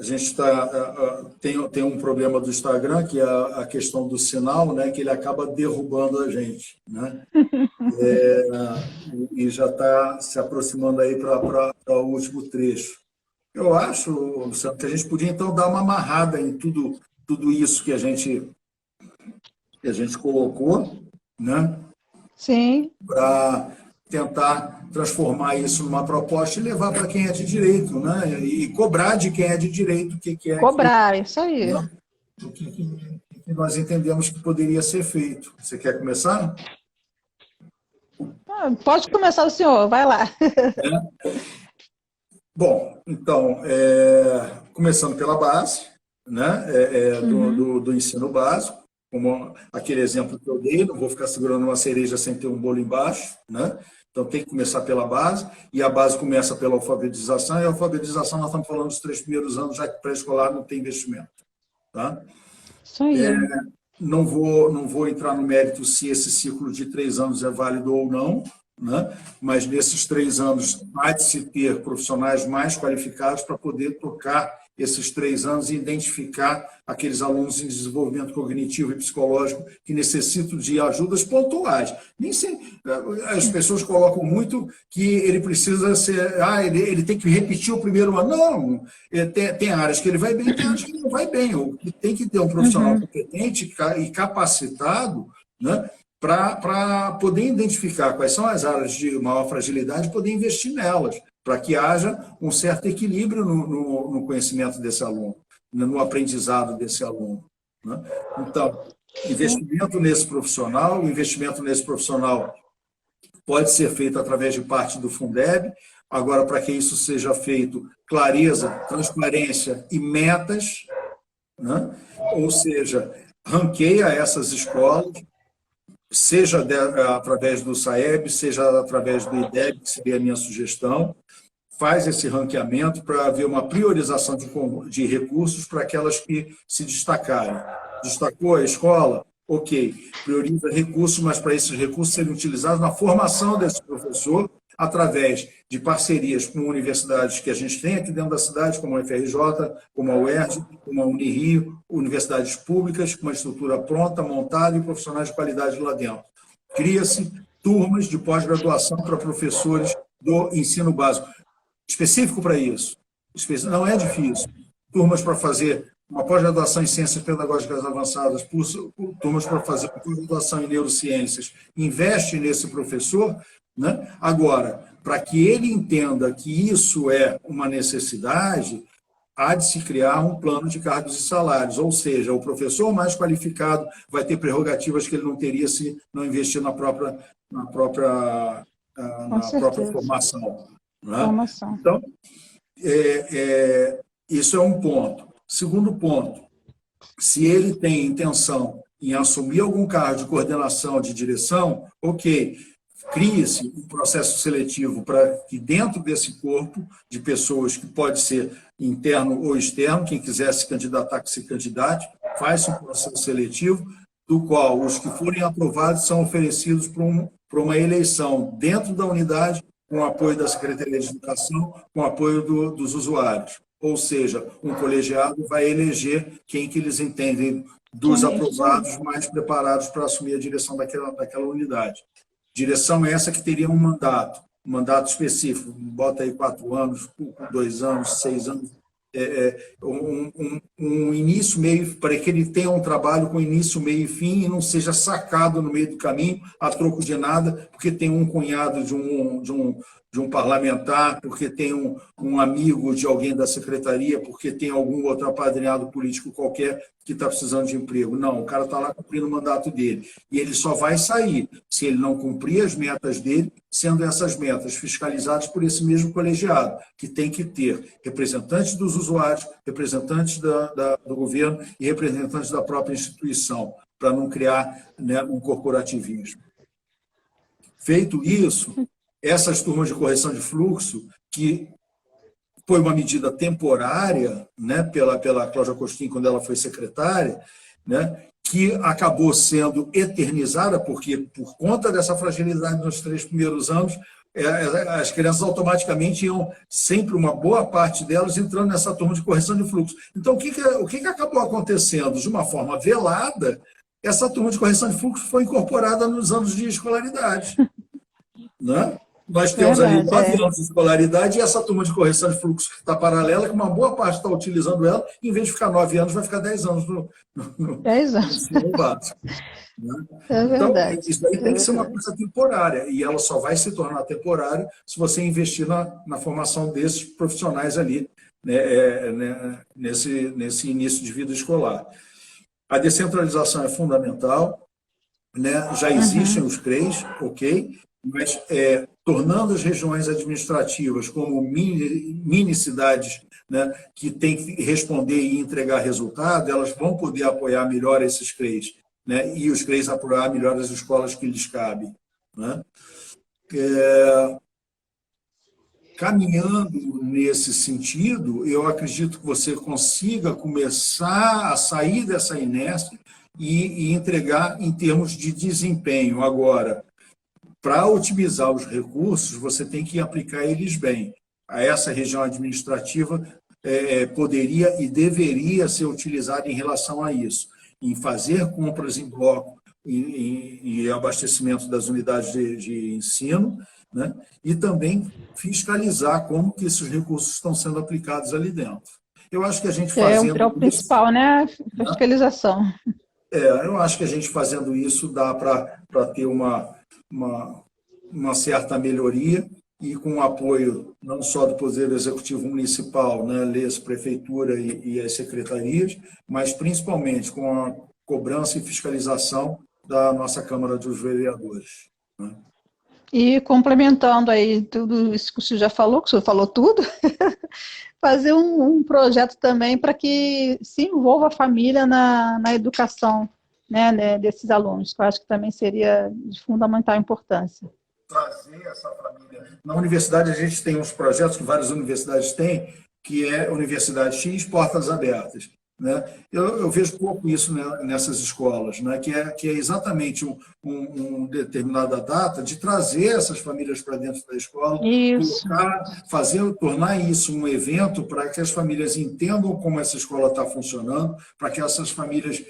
S1: gente tem um problema do Instagram, que é a questão do sinal, né, que ele acaba derrubando a gente, né? E já está se aproximando aí para o último trecho. Eu acho, Luciano, que a gente podia, então, dar uma amarrada em tudo isso que a gente colocou, né,
S2: Sim,
S1: para tentar transformar isso numa proposta e levar para quem é de direito, né, e cobrar de quem é de direito
S2: cobrar, isso aí.
S1: né, o que nós entendemos que poderia ser feito. Você quer começar?
S2: Pode começar o senhor, vai lá.
S1: Bom, então, começando pela base, né,
S2: Uhum.
S1: do ensino básico, como aquele exemplo que eu dei, não vou ficar segurando uma cereja sem ter um bolo embaixo, né? Então tem que começar pela base, e a base começa pela alfabetização, e a alfabetização nós estamos falando dos 3 primeiros anos, já que pré-escolar não tem investimento, tá?
S2: Isso aí.
S1: Não vou entrar no mérito se esse ciclo de 3 anos é válido ou não, né? Mas nesses 3 anos há de se ter profissionais mais qualificados para poder tocar esses 3 anos e identificar aqueles alunos em desenvolvimento cognitivo e psicológico que necessitam de ajudas pontuais. Nem sempre, as pessoas colocam muito que ele precisa ser, ele tem que repetir o primeiro ano. Não, tem áreas que ele vai bem, tem áreas que ele não vai bem. Tem que ter um profissional
S2: Uhum.
S1: competente e capacitado, né, para poder identificar quais são as áreas de maior fragilidade e poder investir nelas, para que haja um certo equilíbrio no conhecimento desse aluno, no aprendizado desse aluno, né? Então, investimento nesse profissional, o investimento nesse profissional pode ser feito através de parte do Fundeb, Agora, para que isso seja feito, clareza, transparência e metas, né? Ou seja, ranqueia essas escolas, seja através do SAEB, seja através do IDEB, que seria a minha sugestão, faz esse ranqueamento para haver uma priorização de recursos para aquelas que se destacarem. Destacou a escola? Ok, prioriza recursos, mas para esses recursos serem utilizados na formação desse professor, através de parcerias com universidades que a gente tem aqui dentro da cidade, como a UFRJ, como a UERJ, como a Unirio, universidades públicas, com uma estrutura pronta, montada e profissionais de qualidade lá dentro. Cria-se turmas de pós-graduação para professores do ensino básico, específico para isso. Não é difícil. Turmas para fazer uma pós-graduação em ciências pedagógicas avançadas, turmas para fazer uma pós-graduação em neurociências. Investe nesse professor, né? Agora, para que ele entenda que isso é uma necessidade, há de se criar um plano de cargos e salários, ou seja, o professor mais qualificado vai ter prerrogativas que ele não teria se não investir na própria formação. Né? Então, isso é um ponto. Segundo ponto, se ele tem intenção em assumir algum cargo de coordenação, de direção, ok, cria-se um processo seletivo para que dentro desse corpo de pessoas, que pode ser interno ou externo, quem quiser se candidatar, que se candidate, faz um processo seletivo, do qual os que forem aprovados são oferecidos para uma eleição dentro da unidade, com o apoio da Secretaria de Educação, com o apoio dos usuários. Ou seja, um colegiado vai eleger quem que eles entendem dos aprovados mais preparados para assumir a direção daquela unidade. Direção essa que teria um mandato específico, bota aí 4 anos, 2 anos, 6 anos, um início, meio, para que ele tenha um trabalho com início, meio e fim e não seja sacado no meio do caminho a troco de nada, porque tem um cunhado de um parlamentar, porque tem um amigo de alguém da secretaria, porque tem algum outro apadrinhado político qualquer que está precisando de emprego. Não, o cara está lá cumprindo o mandato dele. E ele só vai sair se ele não cumprir as metas dele, sendo essas metas fiscalizadas por esse mesmo colegiado, que tem que ter representantes dos usuários, representantes do governo e representantes da própria instituição, para não criar, né, um corporativismo. Feito isso, essas turmas de correção de fluxo, que foi uma medida temporária, né, pela Cláudia Costin, quando ela foi secretária, né, que acabou sendo eternizada, porque, por conta dessa fragilidade nos 3 primeiros anos, as crianças automaticamente iam, sempre uma boa parte delas, entrando nessa turma de correção de fluxo. Então, o que acabou acontecendo? De uma forma velada, essa turma de correção de fluxo foi incorporada nos anos de escolaridade. Né? Nós temos ali 9 anos de escolaridade e essa turma de correção de fluxo que está paralela, que uma boa parte está utilizando ela, em vez de ficar 9 anos, vai ficar 10 anos no
S2: 10 anos.
S1: ensino básico. Né?
S2: Então,
S1: isso aí tem que ser uma coisa temporária, e ela só vai se tornar temporária se você investir na formação desses profissionais ali, né, nesse início de vida escolar. A descentralização é fundamental, né? Já existem os CREs, ok? Mas tornando as regiões administrativas como mini cidades, né, que têm que responder e entregar resultado, elas vão poder apoiar melhor esses CREs, né, e os CREs apoiar melhor as escolas que lhes cabem. Né? Caminhando nesse sentido, eu acredito que você consiga começar a sair dessa inércia e entregar em termos de desempenho. Agora, para otimizar os recursos, você tem que aplicar eles bem. Essa região administrativa poderia e deveria ser utilizada em relação a isso, em fazer compras em bloco, em abastecimento das unidades de ensino, né? E também fiscalizar como que esses recursos estão sendo aplicados ali dentro. Eu acho que a gente fazendo
S2: é o principal, né? Fiscalização.
S1: Eu acho que a gente fazendo isso dá para ter uma certa melhoria, e com o apoio não só do Poder Executivo Municipal, né, LES, Prefeitura e as secretarias, mas principalmente com a cobrança e fiscalização da nossa Câmara dos Vereadores. Né?
S2: E complementando aí tudo isso que o senhor já falou, que o senhor falou tudo, fazer um projeto também para que se envolva a família na educação, né, desses alunos, que eu acho que também seria de fundamental importância.
S1: Trazer essa família. Na universidade, a gente tem uns projetos que várias universidades têm, que é Universidade X, Portas Abertas. Né? Eu vejo pouco isso, né, nessas escolas, né, que é exatamente determinada data de trazer essas famílias para dentro da escola,
S2: Isso.
S1: colocar, tornar isso um evento para que as famílias entendam como essa escola está funcionando, para que essas famílias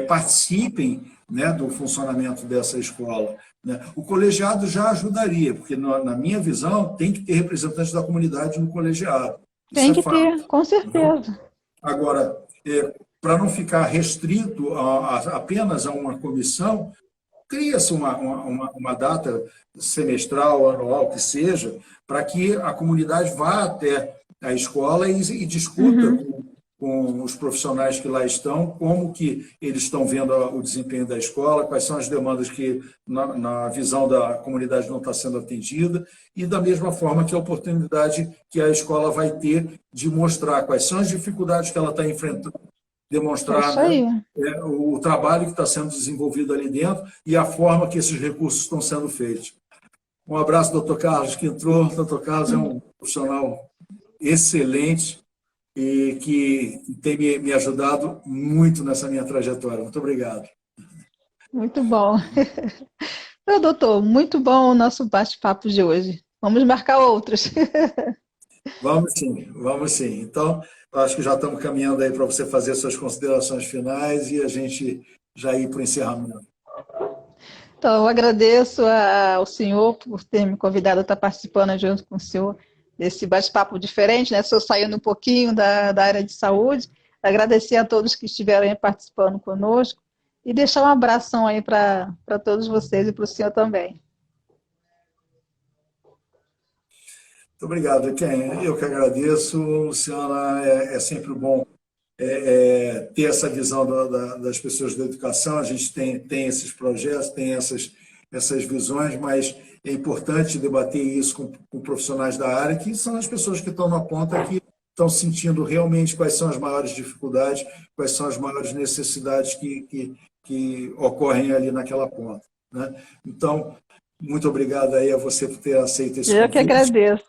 S1: participem, né, do funcionamento dessa escola. Né? O colegiado já ajudaria, porque na minha visão tem que ter representantes da comunidade no colegiado. Isso
S2: Tem
S1: é
S2: que
S1: fato.
S2: ter, com certeza.
S1: Agora, para não ficar restrito apenas a uma comissão, cria-se uma data semestral, anual, que seja, para que a comunidade vá até a escola e discuta com os profissionais que lá estão, como que eles estão vendo o desempenho da escola, quais são as demandas que, na visão da comunidade, não está sendo atendida, e da mesma forma que a oportunidade que a escola vai ter de mostrar quais são as dificuldades que ela está enfrentando,
S2: É
S1: demonstrar,
S2: isso aí.
S1: né, o trabalho que está sendo desenvolvido ali dentro e a forma que esses recursos estão sendo feitos. Um abraço, doutor Carlos, que entrou. Doutor Carlos é um profissional excelente e que tem me ajudado muito nessa minha trajetória. Muito obrigado.
S2: Muito bom. Então, doutor, muito bom o nosso bate-papo de hoje. Vamos marcar outros.
S1: Vamos sim, vamos sim. Então, eu acho que já estamos caminhando aí para você fazer suas considerações finais e a gente já ir para o encerramento.
S2: Então, eu agradeço ao senhor por ter me convidado a estar participando junto com o senhor desse bate-papo diferente, né? Só saindo um pouquinho da área de saúde. Agradecer a todos que estiveram aí participando conosco e deixar um abração aí para todos vocês e para o senhor também.
S1: Muito obrigado, Ken. Eu que agradeço, Luciana. É sempre bom ter essa visão das pessoas da educação. A gente tem esses projetos, tem essas visões, mas é importante debater isso com profissionais da área, que são as pessoas que estão na ponta, que estão sentindo realmente quais são as maiores dificuldades, quais são as maiores necessidades que ocorrem ali naquela ponta. Né? Então, muito obrigado aí a você por ter aceito esse convite.
S2: Eu que agradeço.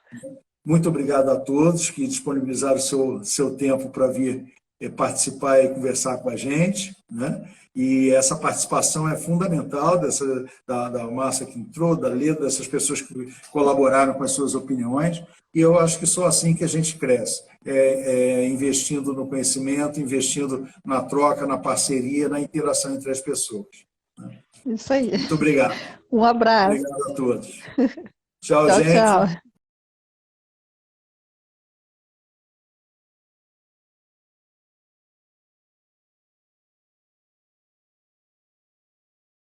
S1: Muito obrigado a todos que disponibilizaram o seu tempo para vir participar e conversar com a gente. Né? E essa participação é fundamental da Márcia que entrou, da Leda, dessas pessoas que colaboraram com as suas opiniões. E eu acho que só assim que a gente cresce, investindo no conhecimento, investindo na troca, na parceria, na interação entre as pessoas. Né?
S2: Isso aí.
S1: Muito obrigado.
S2: Um abraço.
S1: Obrigado a todos. Tchau,
S2: Tchau,
S1: gente.
S2: tchau.